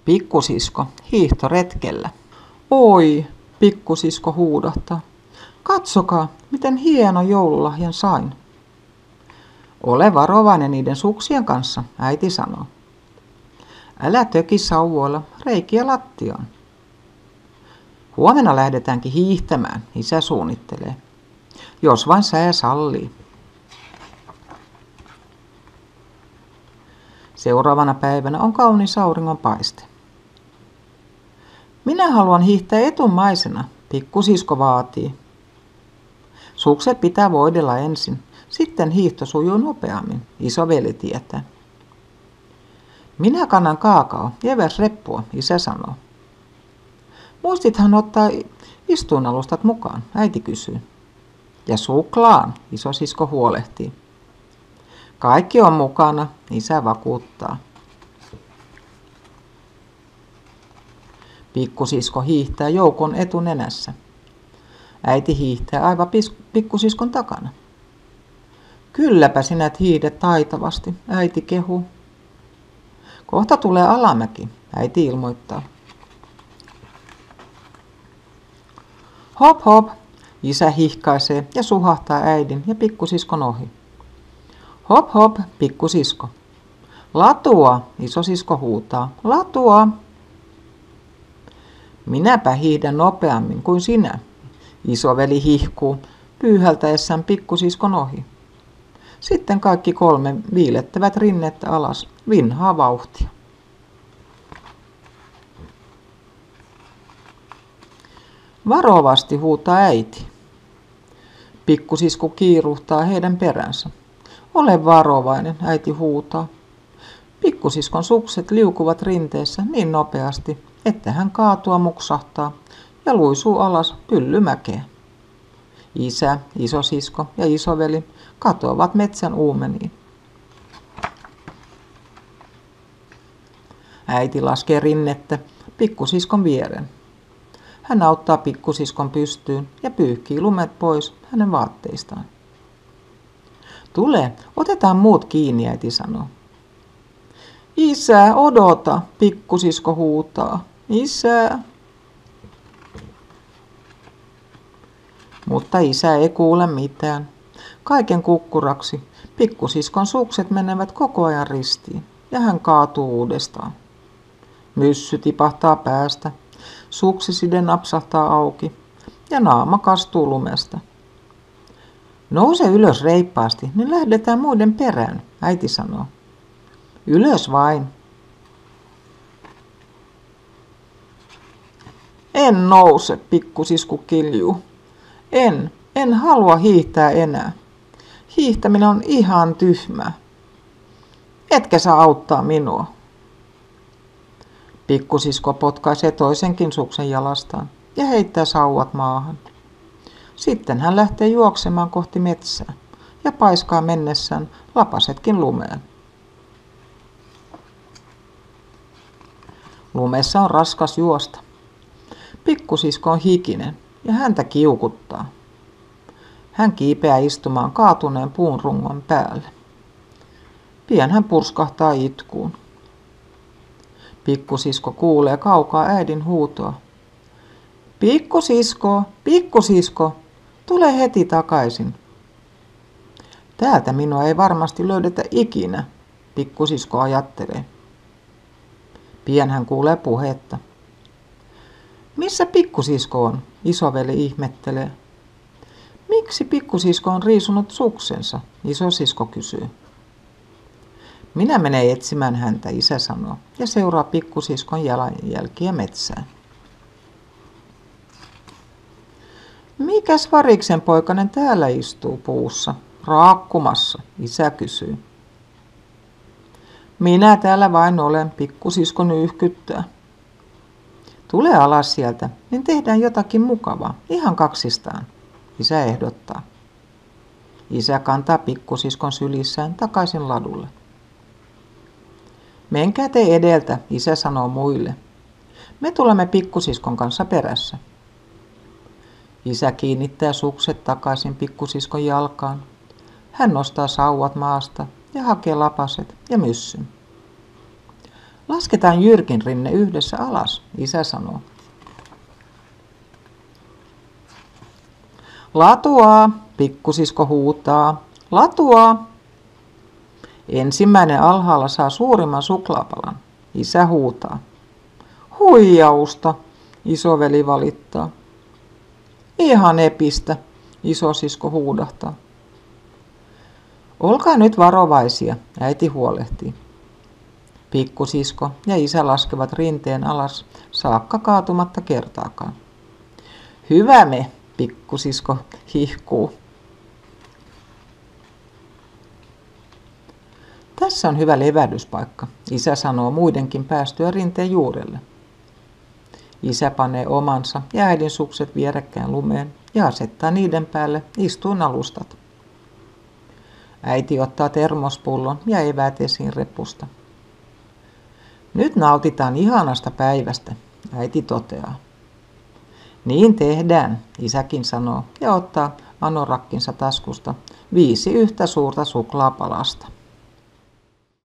Pikkusisko hiihtoretkellä. Oi, pikkusisko huudahtaa. Katsokaa, miten hieno joululahjan sain. Ole varovainen niiden suksien kanssa, äiti sanoo. Älä töki sauvoilla reikiä lattiaan. Huomenna lähdetäänkin hiihtämään, isä suunnittelee. Jos vain sää sallii. Seuraavana päivänä on kaunis auringonpaiste. Minä haluan hiihtää etumaisena, pikkusisko vaatii. Sukset pitää voidella ensin, sitten hiihto sujuu nopeammin, isoveli tietää. Minä kannan kaakao ja eväsreppua, isä sanoo. Muistithan ottaa istuinalustat mukaan, äiti kysyy. Ja suklaan, isosisko huolehtii. Kaikki on mukana, isä vakuuttaa. Pikkusisko hiihtää joukon etunenässä. Äiti hiihtää aivan pikkusiskon takana. Kylläpä sinä hiihdet taitavasti, äiti kehuu. Kohta tulee alamäki, äiti ilmoittaa. Hop hop, isä hihkaisee ja suhahtaa äidin ja pikkusiskon ohi. Hop hop, pikkusisko. Latua, isosisko huutaa. Latua. Minäpä hiihdän nopeammin kuin sinä, isoveli hihkuu pyyhältäessään pikkusiskon ohi. Sitten kaikki kolme viilettävät rinnettä alas, vinhaa vauhtia. Varovasti huutaa äiti. Pikkusisko kiiruhtaa heidän peränsä. Ole varovainen, äiti huutaa. Pikkusiskon sukset liukuvat rinteessä niin nopeasti, että hän kaatua muksahtaa ja luisuu alas pyllymäkeä. Isä, isosisko ja isoveli katoavat metsän uumeniin. Äiti laskee rinnettä pikkusiskon vieren. Hän auttaa pikkusiskon pystyyn ja pyyhkii lumet pois hänen vaatteistaan. Tule, otetaan muut kiinni, äiti sanoo. Isä, odota, pikkusisko huutaa. Isä. Mutta isä ei kuule mitään. Kaiken kukkuraksi pikkusiskon sukset menevät koko ajan ristiin ja hän kaatuu uudestaan. Myssy tipahtaa päästä, suksiside napsahtaa auki ja naama kastuu lumesta. Nouse ylös reippaasti, niin lähdetään muiden perään, äiti sanoo. Ylös vain. En nouse, pikkusisku kiljuu. En halua hiihtää enää. Hiihtäminen on ihan tyhmää. Etkä saa auttaa minua. Pikkusisko potkaisee toisenkin suksen jalastaan ja heittää sauvat maahan. Sitten hän lähtee juoksemaan kohti metsää ja paiskaa mennessään lapasetkin lumeen. Lumessa on raskas juosta. Pikkusisko on hikinen ja häntä kiukuttaa. Hän kiipeää istumaan kaatuneen puun rungon päälle. Pian hän purskahtaa itkuun. Pikkusisko kuulee kaukaa äidin huutoa. Pikkusisko, pikkusisko, tule heti takaisin. Täältä minua ei varmasti löydetä ikinä, pikkusisko ajattelee. Pian hän kuulee puhetta. Missä pikkusisko on? Isoveli ihmettelee. Miksi pikkusisko on riisunut suksensa? Isosisko kysyy. Minä menen etsimään häntä, isä sanoo, ja seuraa pikkusiskon jalanjälkiä metsään. Mikäs variksen poikanen täällä istuu puussa, raakkumassa, isä kysyy. Minä täällä vain olen, pikkusisko nyyhkyttää. Tule alas sieltä, niin tehdään jotakin mukavaa, ihan kaksistaan, isä ehdottaa. Isä kantaa pikkusiskon sylissään takaisin ladulle. Menkää te edeltä, isä sanoo muille. Me tulemme pikkusiskon kanssa perässä. Isä kiinnittää sukset takaisin pikkusiskon jalkaan. Hän nostaa sauvat maasta ja hakee lapaset ja myssyn. Lasketaan Jyrkin rinne yhdessä alas, isä sanoo. Latua, pikkusisko huutaa. Latua! Ensimmäinen alhaalla saa suurimman suklaapalan, isä huutaa. Huijausta, isoveli valittaa. Ihan epistä, isosisko huudahtaa. Olkaa nyt varovaisia, äiti huolehtii. Pikkusisko ja isä laskevat rinteen alas, saakka kaatumatta kertaakaan. Hyvä me, pikkusisko hihkuu. Tässä on hyvä levähdyspaikka, isä sanoo muidenkin päästyä rinteen juurelle. Isä panee omansa ja äidin sukset vierekkäin lumeen ja asettaa niiden päälle istuinalustat. Äiti ottaa termospullon ja eväät esiin repusta. Nyt nautitaan ihanasta päivästä, äiti toteaa. Niin tehdään, isäkin sanoo ja ottaa anorakkinsa taskusta 5 yhtä suurta suklaapalasta.